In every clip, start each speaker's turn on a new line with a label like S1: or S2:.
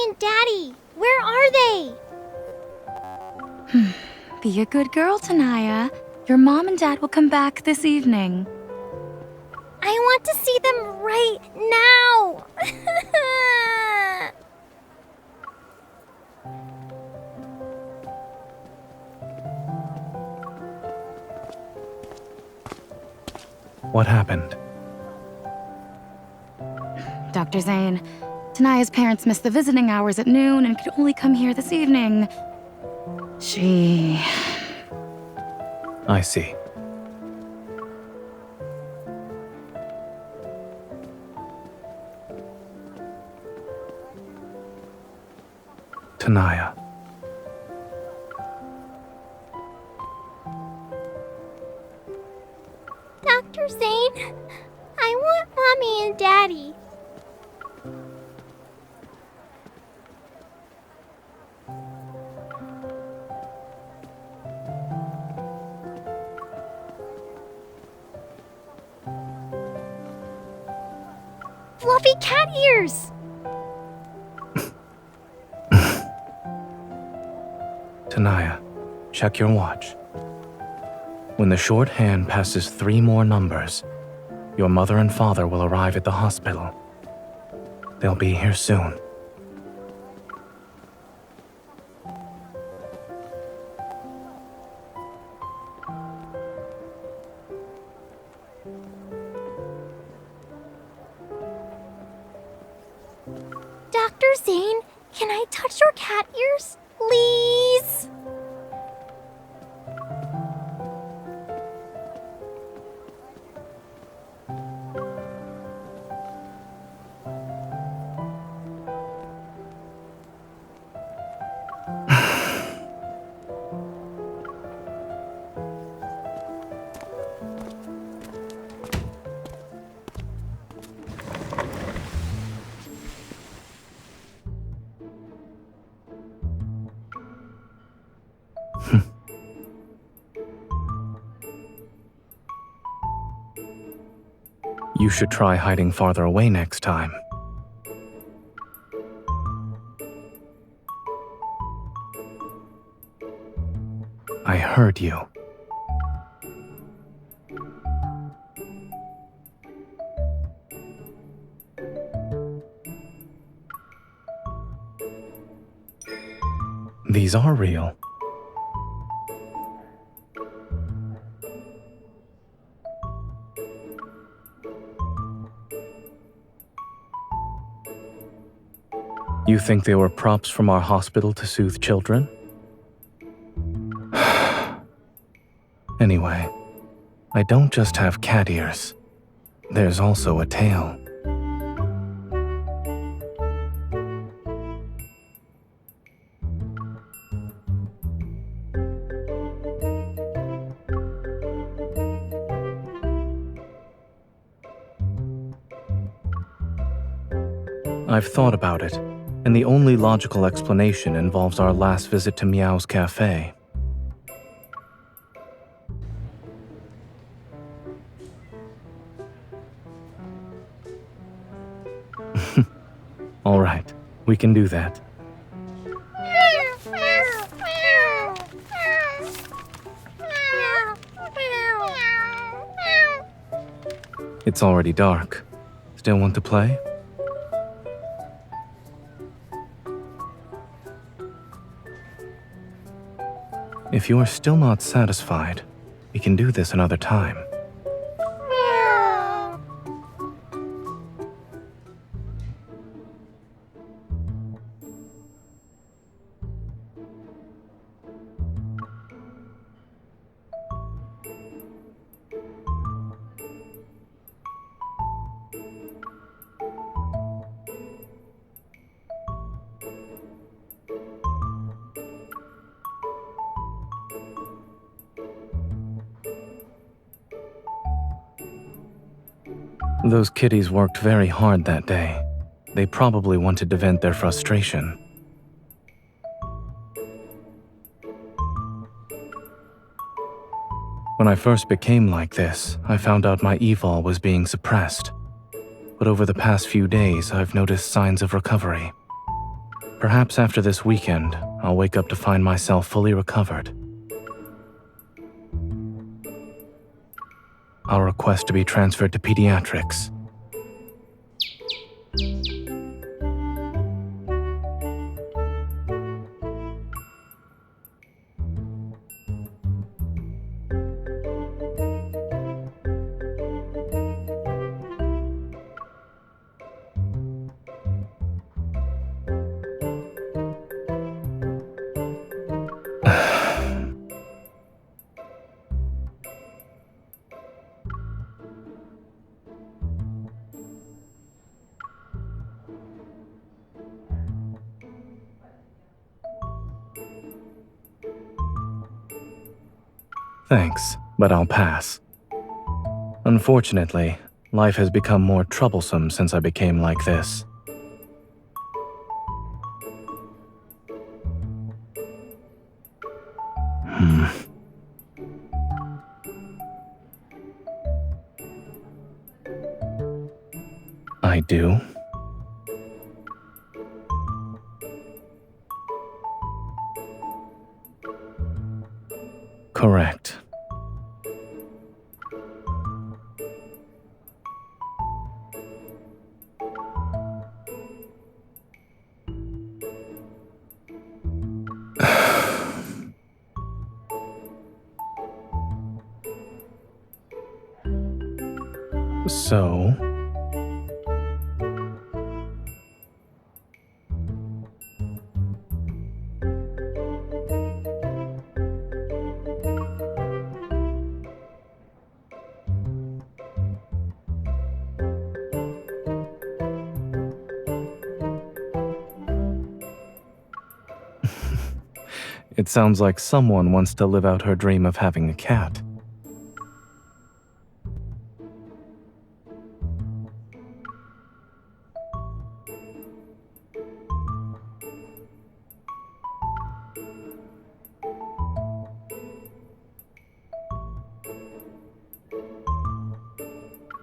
S1: Mommy and Daddy? Where are they?
S2: Be a good girl, Tanaya. Your mom and dad will come back this evening.
S1: I want to see them right now!
S3: What happened?
S2: Dr. Zayne, Tanaya's parents missed the visiting hours at noon and could only come here this evening.
S3: I see. Tanaya.
S1: Dr. Zayne, I want Mommy and Daddy. Fluffy cat ears!
S3: Tanaya, check your watch. When the shorthand passes 3 more numbers, your mother and father will arrive at the hospital. They'll be here soon.
S1: Dr. Zayne, can I touch your cat ears, please?
S3: You should try hiding farther away next time. I heard you. These are real. You think they were props from our hospital to soothe children? Anyway, I don't just have cat ears. There's also a tail. I've thought about it, and the only logical explanation involves our last visit to Meow's cafe. All right, we can do that. It's already dark. Still want to play? If you are still not satisfied, we can do this another time. Those kitties worked very hard that day. They probably wanted to vent their frustration. When I first became like this, I found out my evil was being suppressed. But over the past few days, I've noticed signs of recovery. Perhaps after this weekend, I'll wake up to find myself fully recovered. I'll request to be transferred to pediatrics. Thanks, but I'll pass. Unfortunately, life has become more troublesome since I became like this. I do? Correct. So... It sounds like someone wants to live out her dream of having a cat.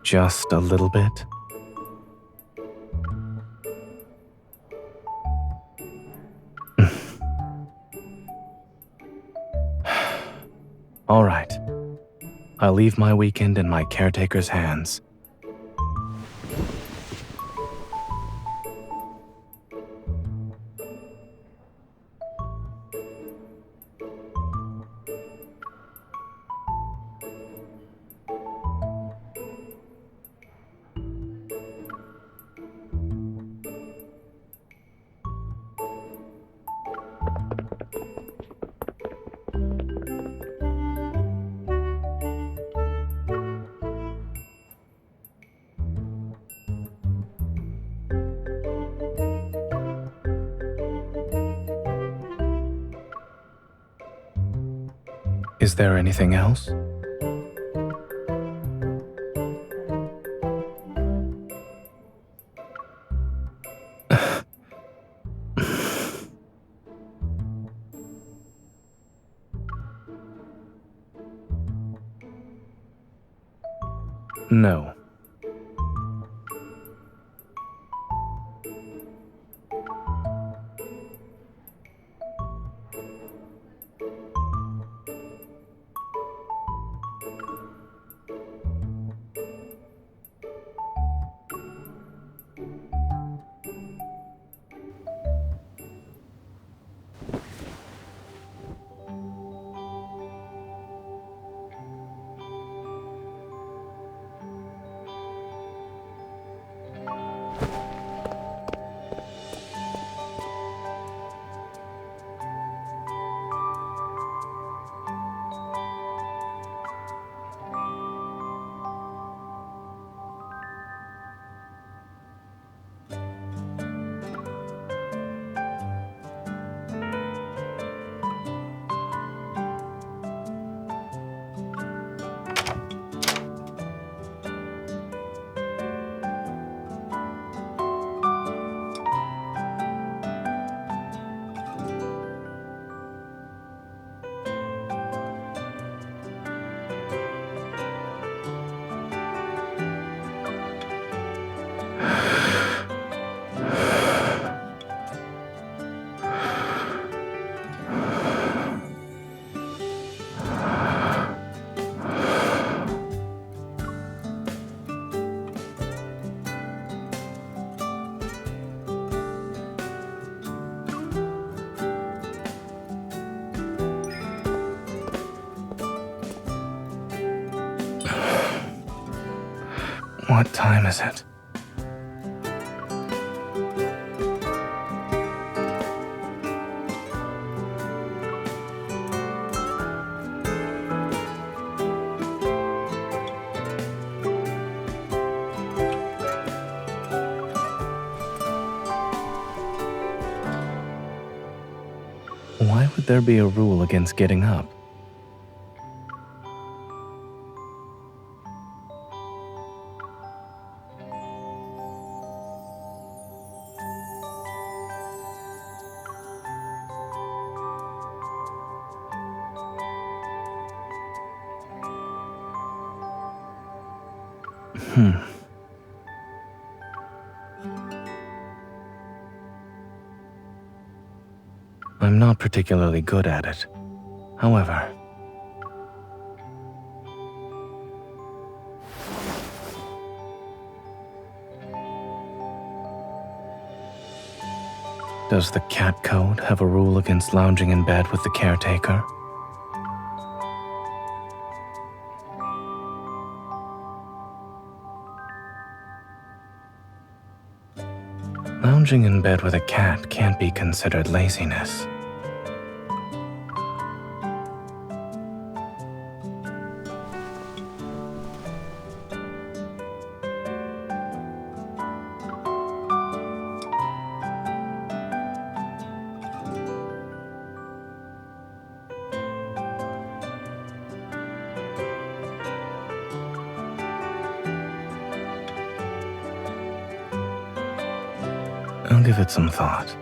S3: Just a little bit? All right. I'll leave my weekend in my caretaker's hands. Is there anything else? No. What time is it? Why would there be a rule against getting up? I'm not particularly good at it. However, does the cat code have a rule against lounging in bed with the caretaker? Lounging in bed with a cat can't be considered laziness. I'll give it some thought.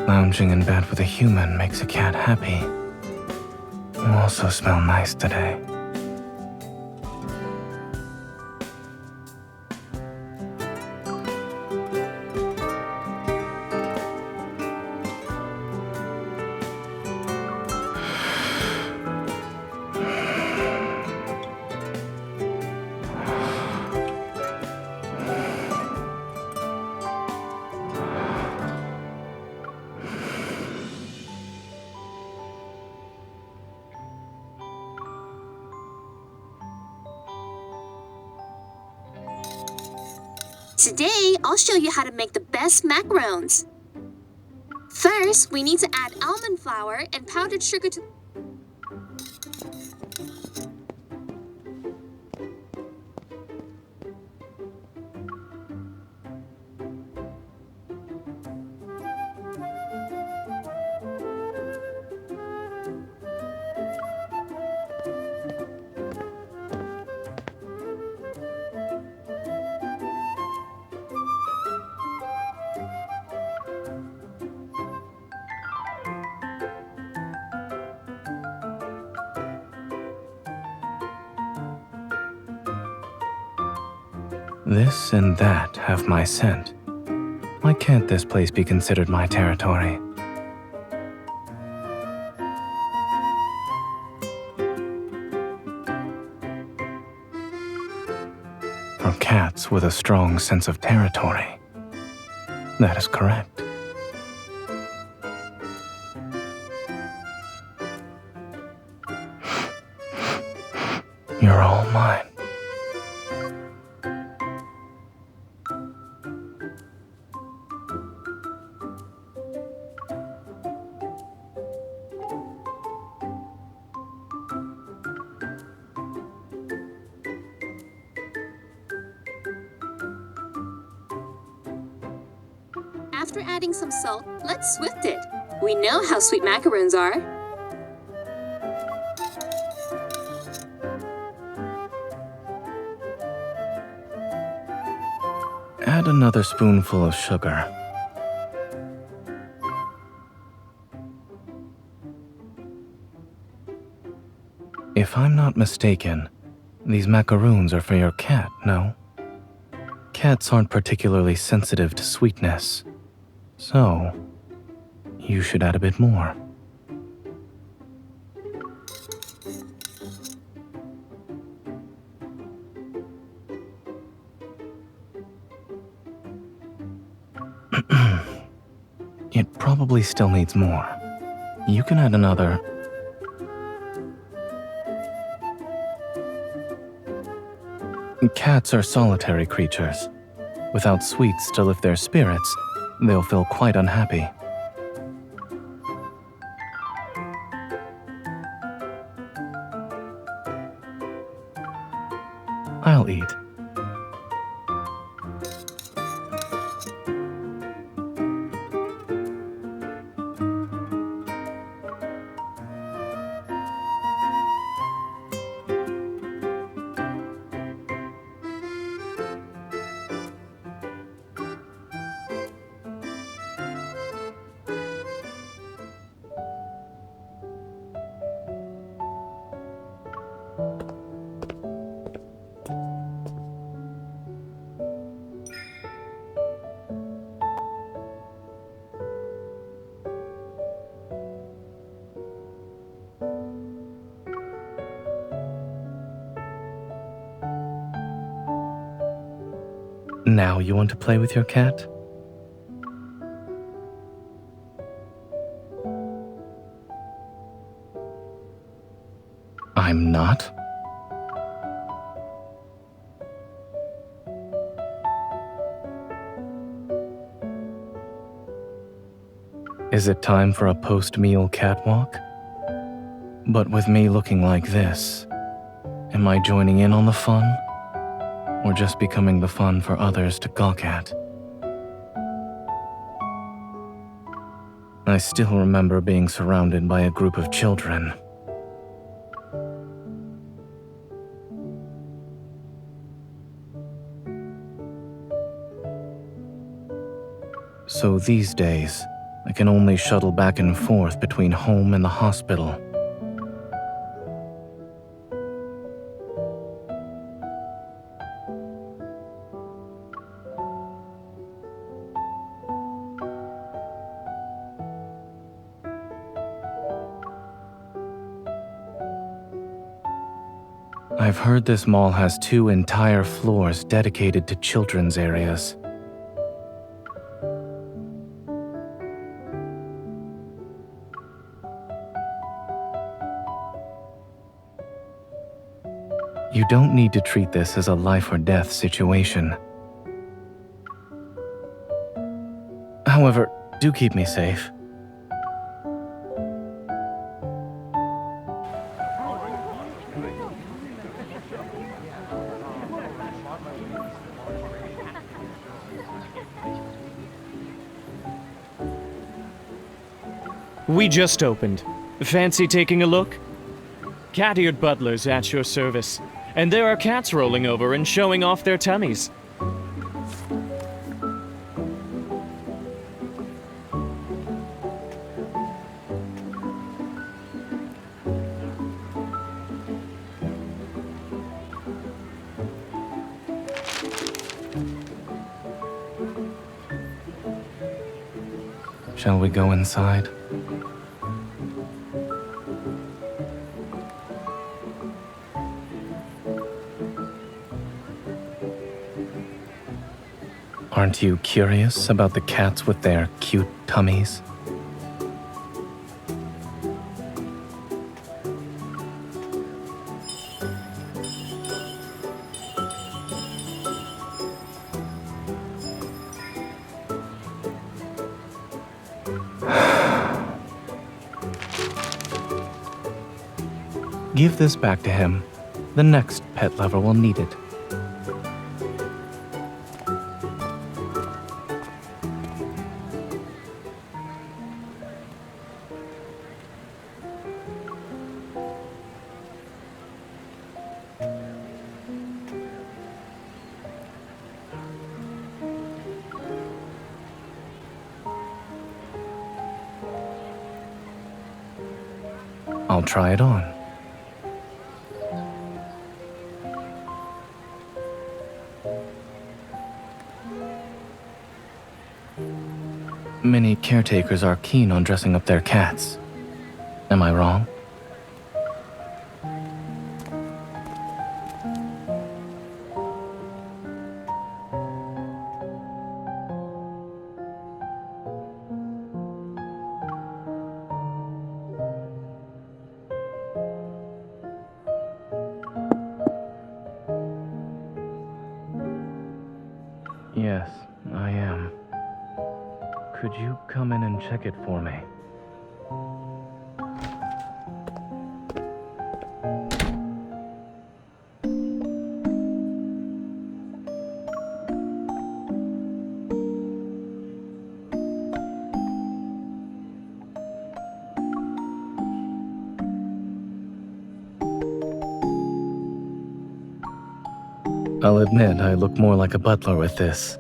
S3: Lounging in bed with a human makes a cat happy. You also smell nice today.
S4: Today, I'll show you how to make the best macarons. First, we need to add almond flour and powdered sugar to...
S3: This and that have my scent. Why can't this place be considered my territory? For cats with a strong sense of territory. That is correct. You're all mine.
S4: After adding some salt, let's swift it. We know how sweet macarons are.
S3: Add another spoonful of sugar. If I'm not mistaken, these macaroons are for your cat, no? Cats aren't particularly sensitive to sweetness, so you should add a bit more. It probably still needs more. You can add another. Cats are solitary creatures. Without sweets to lift their spirits, they'll feel quite unhappy. I'll eat. Now you want to play with your cat? I'm not? Is it time for a post-meal catwalk? But with me looking like this, am I joining in on the fun? Or just becoming the fun for others to gawk at? I still remember being surrounded by a group of children. So these days, I can only shuttle back and forth between home and the hospital. I've heard this mall has 2 entire floors dedicated to children's areas. You don't need to treat this as a life or death situation. However, do keep me safe.
S5: We just opened. Fancy taking a look? Cat-eared butlers at your service. And there are cats rolling over and showing off their tummies.
S3: Shall we go inside? Aren't you curious about the cats with their cute tummies? Give this back to him. The next pet lover will need it. I'll try it on. Many caretakers are keen on dressing up their cats. Am I wrong? I am. Could you come in and check it for me? I'll admit I look more like a butler with this.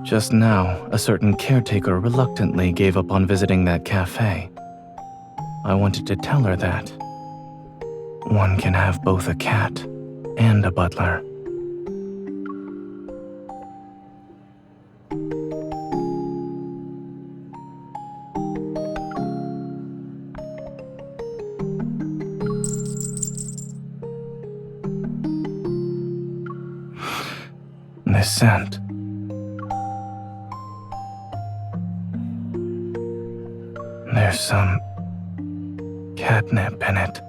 S3: Just now, a certain caretaker reluctantly gave up on visiting that cafe. I wanted to tell her that one can have both a cat and a butler. This scent. There's some catnip in it.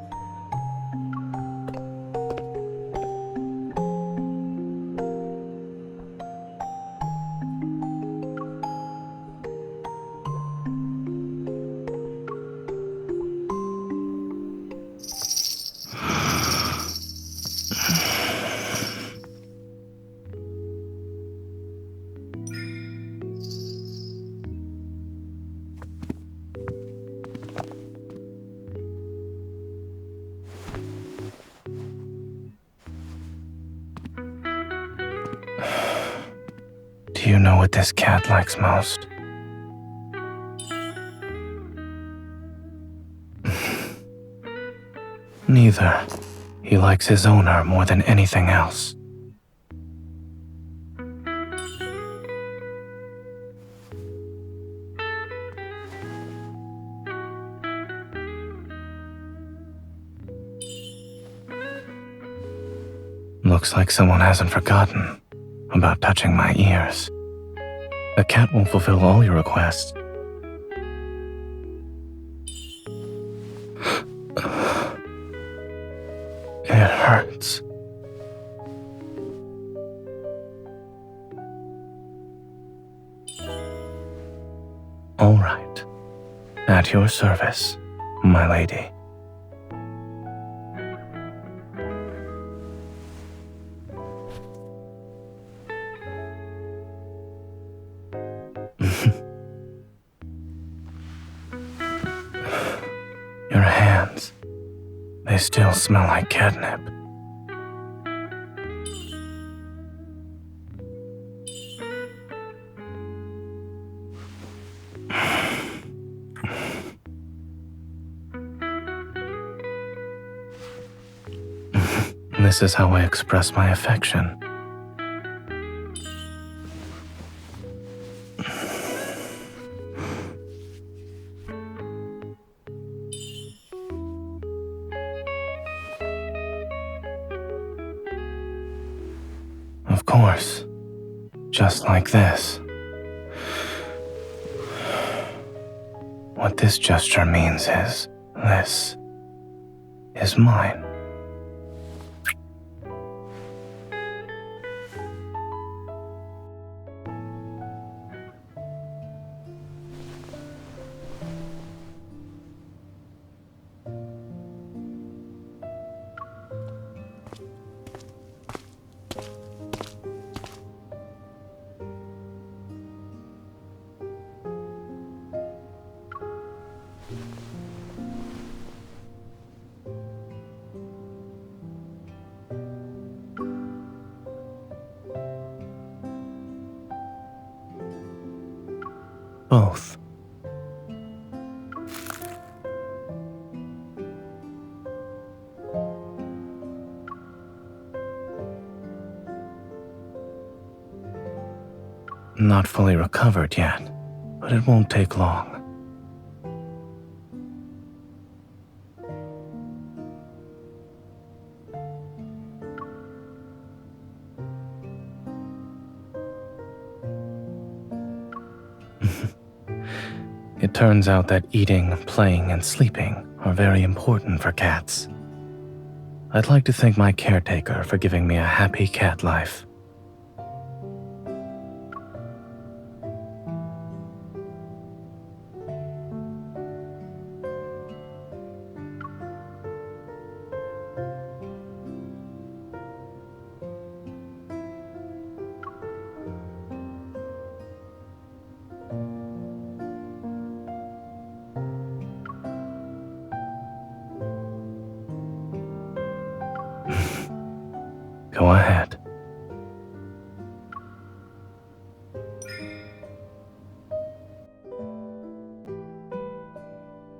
S3: Do you know what this cat likes most? Neither. He likes his owner more than anything else. Looks like someone hasn't forgotten about touching my ears. The cat won't fulfill all your requests. It hurts. All right. At your service, my lady. Your hands. They still smell like catnip. This is how I express my affection. Of course. Just like this. What this gesture means is, this is mine. Both. Not fully recovered yet, but it won't take long. turns out that eating, playing, and sleeping are very important for cats. I'd like to thank my caretaker for giving me a happy cat life. Go ahead.